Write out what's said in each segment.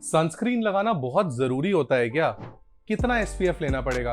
Sunscreen लगाना बहुत जरूरी होता है क्या? कितना एसपीएफ लेना पड़ेगा?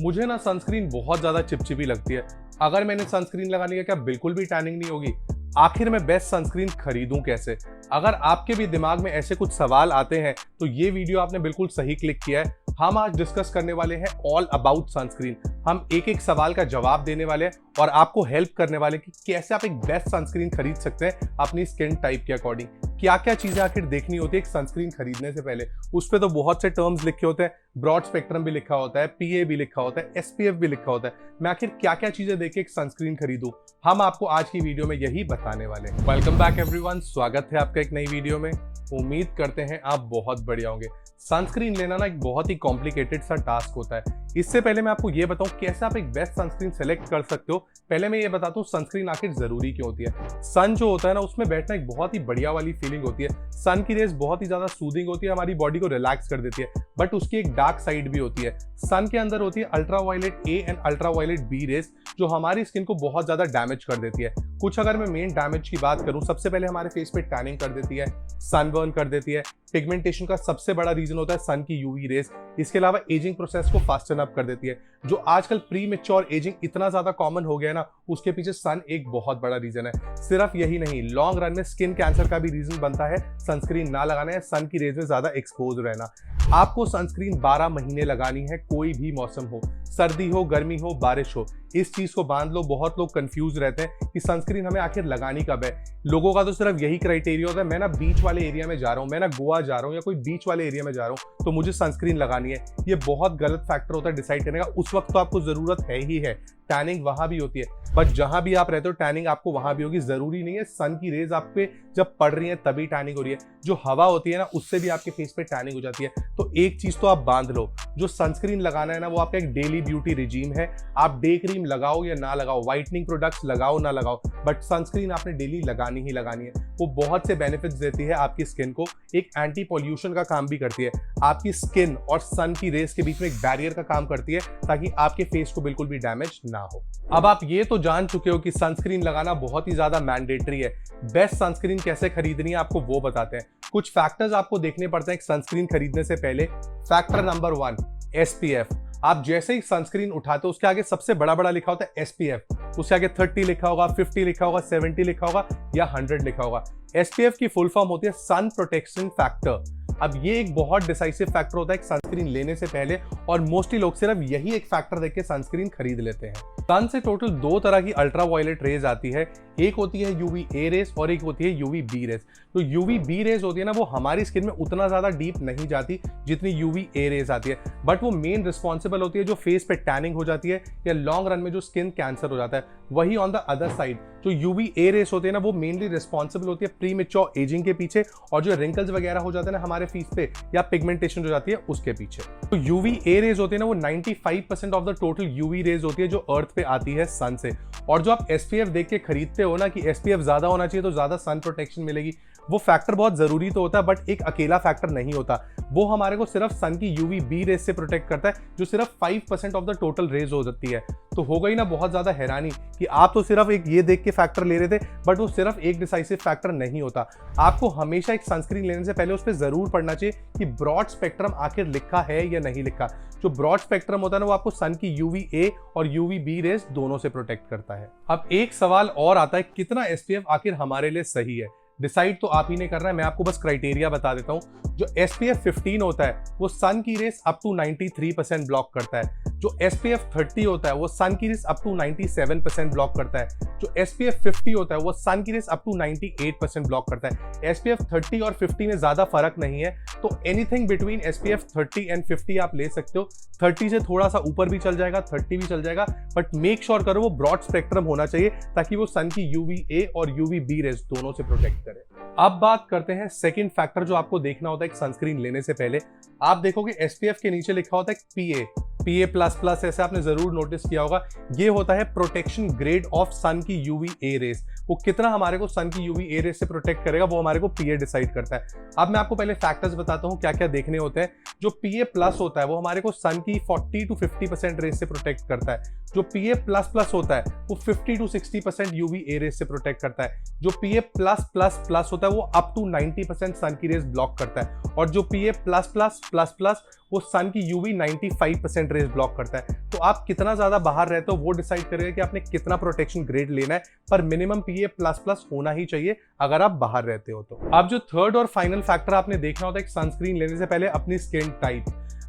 मुझे ना सनस्क्रीन बहुत ज्यादा चिपचिपी लगती है। अगर मैंने सनस्क्रीन लगानी है क्या बिल्कुल भी टैनिंग नहीं होगी? आखिर मैं बेस्ट सनस्क्रीन खरीदूं कैसे? अगर आपके भी दिमाग में ऐसे कुछ सवाल आते हैं तो ये वीडियो आपने बिल्कुल सही क्लिक किया है। हम आज डिस्कस करने वाले हैं ऑल अबाउट सनस्क्रीन। हम एक एक सवाल का जवाब देने वाले हैं और आपको हेल्प करने वाले कि कैसे आप एक बेस्ट सनस्क्रीन खरीद सकते हैं अपनी स्किन टाइप के अकॉर्डिंग। क्या क्या चीजें आखिर देखनी होती है एक सनस्क्रीन खरीदने से पहले? उस पर तो बहुत से टर्म्स लिखे होते हैं, ब्रॉड स्पेक्ट्रम भी लिखा होता है, पीए भी लिखा होता है, एसपीएफ भी लिखा होता है। मैं आखिर क्या क्या चीजें देख के एक सनस्क्रीन खरीदूं, हम आपको आज की वीडियो में यही बताने वाले हैं। वेलकम बैक एवरीवन, स्वागत है आपका एक नई वीडियो में। उम्मीद करते हैं आप बहुत बढ़िया होंगे। सनस्क्रीन लेना ना एक बहुत ही कॉम्प्लिकेटेड सा टास्क होता है। इससे पहले मैं आपको ये बताऊं कैसे आप एक बेस्ट सनस्क्रीन सेलेक्ट कर सकते हो, पहले मैं ये बताता हूँ सनस्क्रीन आखिर जरूरी क्यों होती है। सन जो होता है ना, उसमें बैठना एक बहुत ही बढ़िया वाली फीलिंग होती है। सन की रेस बहुत ही ज्यादा सूदिंग होती है, हमारी बॉडी को रिलैक्स कर देती है, बट उसकी एक डार्क साइड भी होती है। सन के अंदर होती है ultraviolet A and ultraviolet B rays, जो हमारी स्किन को बहुत ज्यादा डैमेज कर देती है। कुछ अगर मैं मेन डैमेज की बात करूं, सबसे पहले हमारे फेस पे टैनिंग कर देती है, सनबर्न कर देती है। पिगमेंटेशन का सबसे बड़ा रीजन होता है सन की यूवी रेस। इसके अलावा एजिंग प्रोसेस को फास्टन अप कर देती है। जो आजकल प्री मैच्योर एजिंग इतना ज्यादा कॉमन हो गया है ना, उसके पीछे सन एक बहुत बड़ा रीजन है। सिर्फ यही नहीं, लॉन्ग रन में स्किन कैंसर का भी रीजन बनता है सनस्क्रीन ना लगाना है, सन की रेज में ज्यादा एक्सपोज रहना। आपको सनस्क्रीन 12 महीने लगानी है, कोई भी मौसम हो, सर्दी हो, गर्मी हो, बारिश हो। इस चीज को बांध लो। बहुत लोग कंफ्यूज रहते हैं कि सनस्क्रीन हमें आखिर लगानी कब है। लोगों का तो सिर्फ यही क्राइटेरिया होता है, मैं ना बीच वाले एरिया में जा रहा हूँ, मैं ना गोवा जा रहा हूँ या कोई बीच वाले एरिया में जा रहा हूँ तो मुझे सनस्क्रीन लगानी है। ये बहुत गलत फैक्टर होता है डिसाइड करने का। उस वक्त तो आपको जरूरत है ही है, टैनिंग वहां भी होती है, बट जहां भी आप रहते हो टैनिंग आपको वहां भी होगी। जरूरी नहीं है सन की रेज आप पे जब पड़ रही है तभी टैनिंग हो रही है। जो हवा होती है ना, उससे भी आपके फेस पे टैनिंग हो जाती है। तो एक चीज तो आप बांध लो, जो सनस्क्रीन लगाना है ना, वो आपका एक डेली ब्यूटी रिजीम है। आप डे क्रीम लगाओ या ना लगाओ, व्हाइटनिंग प्रोडक्ट्स लगाओ ना लगाओ, बट सनस्क्रीन आपने डेली लगानी ही लगानी है। वो बहुत से बेनिफिट्स देती है आपकी स्किन को। एक एंटी पॉल्यूशन का काम भी करती है, आपकी स्किन और सन की रेस के बीच में एक बैरियर का काम करती है, ताकि आपके फेस को बिल्कुल भी डैमेज ना हो। अब आप ये तो जान चुके हो कि सनस्क्रीन लगाना बहुत ही ज्यादा मैंडेटरी है। बेस्ट सनस्क्रीन कैसे खरीदनी है आपको वो बताते हैं। कुछ फैक्टर्स आपको देखने पड़ते हैं एक सनस्क्रीन खरीदने से पहले। Factor number 1, SPF. आप जैसे ही सनस्क्रीन उठाते हो उसके आगे सबसे बड़ा बड़ा लिखा होता है एसपीएफ। उसके आगे 30 लिखा होगा, 50 लिखा होगा, 70 लिखा होगा या 100 लिखा होगा। एसपीएफ की फुल फॉर्म होती है सन प्रोटेक्शन फैक्टर। अब ये एक बहुत डिसाइसिव फैक्टर होता है एक सनस्क्रीन लेने से पहले, और मोस्टली लोग सिर्फ यही एक फैक्टर देख के सनस्क्रीन खरीद लेते हैं। सन से टोटल 2 तरह की अल्ट्रावायलेट रेज आती है। एक होती है यूवी ए रेस और एक होती है यूवी बी रेस। तो यूवी बी रेस होती है ना, वो हमारी स्किन में उतना ज्यादा डीप नहीं जाती जितनी यूवी ए रेस आती है, बट वो मेन रिस्पॉन्सिबल होती है जो फेस पे टैनिंग हो जाती है या लॉन्ग रन में जो स्किन कैंसर हो जाता है। वही ऑन द अदर साइड जो यूवी ए रेस होती है ना, वो मेनली रिस्पॉन्सिबल होती है प्री मैच्योर एजिंग के पीछे, और जो रिंकल्स वगैरह हो जाते हैं ना हमारे फेस पे या पिगमेंटेशन हो जाती है उसके पीछे। तो यूवी ए रेज होती है ना, वो 95% of the total UV rays होती है जो अर्थ पे आती है सन से। और जो आप एसपीएफ देख के खरीदते हो ना कि एसपीएफ ज्यादा होना चाहिए तो ज्यादा सन प्रोटेक्शन मिलेगी, वो फैक्टर बहुत जरूरी तो होता है, बट एक अकेला फैक्टर नहीं होता। वो हमारे को सिर्फ सन की यूवी बी रेज से प्रोटेक्ट करता है, जो सिर्फ 5% ऑफ द टोटल रेज हो जाती है। तो हो गई ना बहुत ज्यादा हैरानी कि आप तो सिर्फ एक ये देख के फैक्टर ले रहे थे, बट वो सिर्फ एक डिसाइसिव फैक्टर नहीं होता। आपको हमेशा एक सनस्क्रीन लेने से पहले उस पर जरूर पढ़ना चाहिए कि ब्रॉड स्पेक्ट्रम आखिर लिखा है या नहीं लिखा। जो ब्रॉड स्पेक्ट्रम होता है ना, वो आपको सन की यूवी ए और यूवी बी रेज दोनों से प्रोटेक्ट करता है। अब एक सवाल और आता है, कितना एसपीएफ आखिर हमारे लिए सही है? डिसाइड तो आप ही ने करना है, मैं आपको बस क्राइटेरिया बता देता हूं। जो SPF 15 होता है वो सन की रेस अप टू 93% ब्लॉक करता है। जो SPF 30 होता है वो सन की रेस अप टू 97% ब्लॉक करता है। जो SPF 50 होता है वो सन की रेस अप टू 98% ब्लॉक करता है। SPF 30 और 50 में ज्यादा फर्क नहीं है, तो एनीथिंग बिटवीन SPF 30 एंड 50 आप ले सकते हो। 30 से थोड़ा सा ऊपर भी चल जाएगा, 30 भी चल जाएगा, बट मेक श्योर करो वो ब्रॉड स्पेक्ट्रम होना चाहिए, ताकि वो सन की यूवी ए और यूवी बी रेस दोनों से प्रोटेक्ट करे। अब बात करते हैं सेकंड फैक्टर जो आपको देखना होता है एक सनस्क्रीन लेने से पहले। आप देखोगे एसपीएफ के नीचे लिखा होता है पीए, PA++, ऐसे आपने जरूर नोटिस किया होगा। ये होता है प्रोटेक्शन ग्रेड ऑफ सन की यूवी ए रेस। वो कितना हमारे को सन की यूवी ए रेस से प्रोटेक्ट करेगा वो हमारे को PA डिसाइड करता है। अब मैं आपको पहले फैक्टर्स बताता हूँ क्या क्या देखने होते हैं। जो PA प्लस होता है वो हमारे को सन की 40 to 50% रेस से प्रोटेक्ट करता है। जो PA प्लस प्लस होता है वो 50 to 60% UVA रेस से प्रोटेक्ट करता है। जो PA प्लस प्लस प्लस होता है वो अप टू 90% सन की रेस ब्लॉक करता है। और जो PA plus plus plus plus वो सन की UV 95% रेस ब्लॉक करता है। तो आप कितना ज्यादा बाहर रहते हो वो डिसाइड करेगा कि आपने कितना प्रोटेक्शन ग्रेड लेना है, पर मिनिमम PA प्लस प्लस होना ही चाहिए अगर आप बाहर रहते हो तो। अब जो थर्ड और फाइनल फैक्टर आपने देखना होता है सनस्क्रीन लेने से पहले, अपनी स्किन टाइप।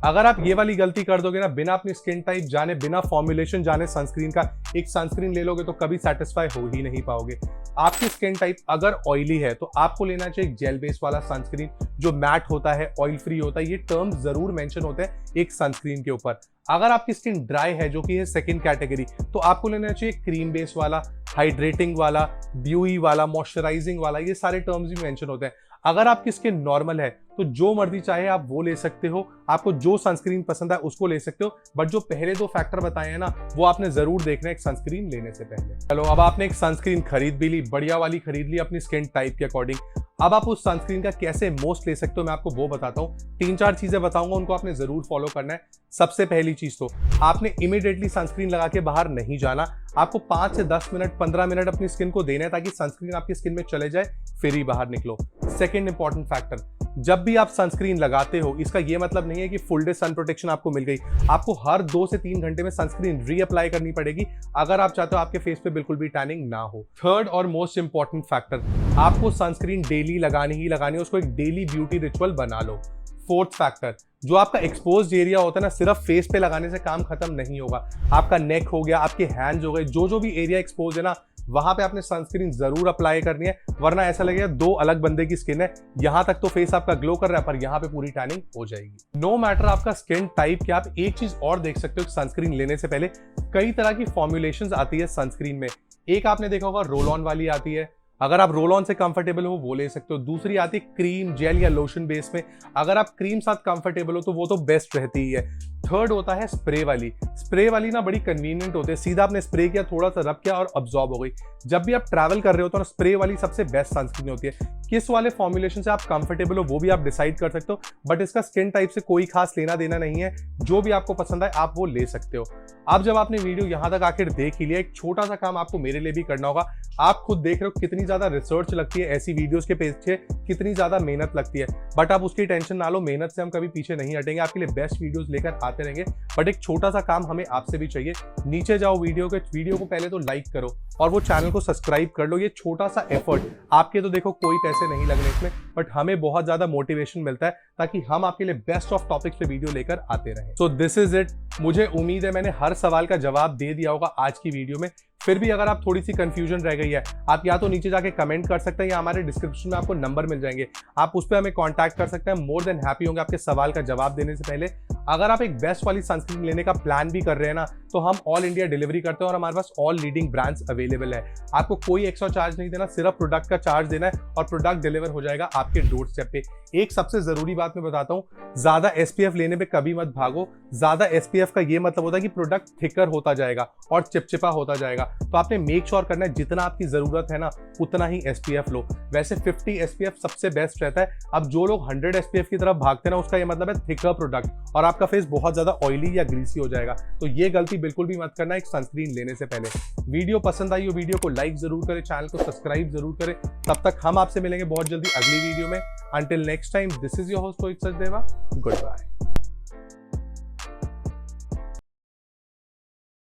अगर आप ये वाली गलती कर दोगे ना, बिना अपनी स्किन टाइप जाने, बिना फॉर्मुलेशन जाने सनस्क्रीन का एक सनस्क्रीन ले लोगे तो कभी सेटिस्फाई हो ही नहीं पाओगे। आपकी स्किन टाइप अगर ऑयली है तो आपको लेना चाहिए जेल बेस वाला सनस्क्रीन जो मैट होता है, ऑयल फ्री होता है। ये टर्म्स जरूर मेंशन होते हैं एक सनस्क्रीन के ऊपर। अगर आपकी स्किन ड्राई है जो कि है सेकंड कैटेगरी, तो आपको लेना चाहिए क्रीम बेस वाला, हाइड्रेटिंग वाला, ड्यूई वाला, मॉइस्चराइजिंग वाला। ये सारे टर्म्स भी मेंशन होते हैं। अगर आपकी स्किन नॉर्मल है तो जो मर्जी चाहे आप वो ले सकते हो, आपको जो सनस्क्रीन पसंद है उसको ले सकते हो। बट जो पहले दो फैक्टर बताए हैं ना, वो आपने जरूर देखना है एक सनस्क्रीन लेने से पहले। चलो, अब आपने एक सनस्क्रीन खरीद भी ली, बढ़िया वाली खरीद ली अपनी स्किन टाइप के अकॉर्डिंग। अब आप उस सनस्क्रीन का कैसे मोस्ट ले सकते हो मैं आपको वो बताता हूँ। 3-4 चीजें बताऊंगा, उनको आपने जरूर फॉलो करना है। सबसे पहली चीज तो आपने इमीडिएटली सनस्क्रीन लगा के बाहर नहीं जाना। आपको 5 से 10 मिनट 15 मिनट अपनी स्किन को देना है ताकि सनस्क्रीन आपकी स्किन में चले जाए, फिर ही बाहर निकलो। सेकेंड इंपॉर्टेंट फैक्टर, जब भी आप सनस्क्रीन लगाते हो इसका ये मतलब नहीं है कि फुल डे सन प्रोटेक्शन आपको मिल गई। आपको हर 2 से 3 घंटे में सनस्क्रीन रीअप्लाई करनी पड़ेगी अगर आप चाहते हो आपके फेस पे बिल्कुल भी टैनिंग ना हो। थर्ड और मोस्ट इंपॉर्टेंट फैक्टर, आपको सनस्क्रीन डेली लगानी ही लगानी है, उसको एक डेली ब्यूटी रिचुअल बना लो। फोर्थ फैक्टर, जो आपका एक्सपोज्ड एरिया होता है ना, सिर्फ फेस पे लगाने से काम खत्म नहीं होगा। आपका नेक हो गया, आपके हैंड्स हो गए, जो भी एरिया एक्सपोज है ना, वहां पे आपने सनस्क्रीन जरूर अप्लाई करनी है, वरना ऐसा लगेगा 2 अलग बंदे की स्किन है। यहां तक तो फेस आपका ग्लो कर रहा है पर यहां पे पूरी टैनिंग हो जाएगी। नो मैटर आपका स्किन टाइप क्या। आप एक चीज और देख सकते हो सनस्क्रीन लेने से पहले, कई तरह की फॉर्मुलेशंस आती है सनस्क्रीन में। एक आपने देखा होगा रोल ऑन वाली आती है, अगर आप रोल ऑन से कंफर्टेबल हो वो ले सकते हो। दूसरी आती है क्रीम, जेल या लोशन बेस में, अगर आप क्रीम साथ कंफर्टेबल हो तो वो तो बेस्ट रहती ही है। थर्ड होता है स्प्रे वाली। स्प्रे वाली ना बड़ी कन्वीनियंट होती है, सीधा आपने स्प्रे किया, थोड़ा सा रब किया और अब्जॉर्ब हो गई। जब भी आप ट्रैवल कर रहे हो तो ना स्प्रे वाली सबसे बेस्ट सनस्क्रीन होती है। किस वाले फॉर्मुलेशन से आप कंफर्टेबल हो वो भी आप डिसाइड कर सकते हो, बट इसका स्किन टाइप से कोई खास लेना देना नहीं है। जो भी आपको पसंद है आप वो ले सकते हो। अब जब आपने वीडियो यहां तक आखिर देख ही लिया, एक छोटा सा काम आपको मेरे लिए भी करना होगा। आप खुद देख रहे हो कितनी ज्यादा रिसर्च लगती है ऐसी वीडियोस के पीछे, कितनी ज्यादा मेहनत लगती है, बट आप उसकी टेंशन ना लो, मेहनत से हम कभी पीछे नहीं हटेंगे, आपके लिए बेस्ट वीडियोस लेकर आते रहेंगे। बट एक छोटा सा काम हमें आपसे भी चाहिए। नीचे जाओ, वीडियो को पहले तो लाइक करो और वो चैनल को सब्सक्राइब कर लो। ये छोटा सा एफर्ट, आपके तो देखो कोई पैसे नहीं लगने इसमें, बट हमें बहुत ज्यादा मोटिवेशन मिलता है ताकि हम आपके लिए बेस्ट ऑफ टॉपिक्स पे वीडियो लेकर आते रहें। So this is it. मुझे उम्मीद है मैंने हर सवाल का जवाब दे दिया होगा आज की वीडियो में। फिर भी अगर आप थोड़ी सी कंफ्यूजन रह गई है, आप या तो नीचे जाके कमेंट कर सकते हैं या हमारे डिस्क्रिप्शन में आपको नंबर मिल जाएंगे, आप उस पर हमें कांटेक्ट कर सकते हैं। मोर देन हैप्पी होंगे आपके सवाल का जवाब देने से पहले। अगर आप एक बेस्ट वाली सनस्क्रीन लेने का प्लान भी कर रहे हैं ना, तो हम ऑल इंडिया डिलीवरी करते हैं और हमारे पास ऑल लीडिंग ब्रांड्स अवेलेबल है। आपको कोई एक्स्ट्रा चार्ज नहीं देना, सिर्फ प्रोडक्ट का चार्ज देना है और प्रोडक्ट डिलीवर हो जाएगा आपके डोर स्टेप पे। एक सबसे जरूरी बात मैं बताता हूँ, ज्यादा SPF लेने पे कभी मत भागो। ज्यादा SPF का ये मतलब होता है कि प्रोडक्ट थिकर होता जाएगा और चिपचिपा होता जाएगा। तो आपने मेक श्योर करना है जितना आपकी जरूरत है ना उतना ही SPF लो। वैसे 50 SPF सबसे बेस्ट रहता है। अब जो लोग 100 SPF की तरफ भागते हैं ना, उसका ये मतलब है थिकर प्रोडक्ट और आपका फेस बहुत ज्यादा ऑयली या ग्रीसी हो जाएगा। तो ये गलती बिल्कुल भी मत करना एक सनस्क्रीन लेने से पहले। वीडियो पसंद आई हो, वीडियो को लाइक जरूर करें, चैनल को सब्सक्राइब जरूर करें। तब तक हम आपसे मिलेंगे बहुत जल्दी अगली वीडियो में। Until next time, this is your host Rohit Sachdeva. Goodbye.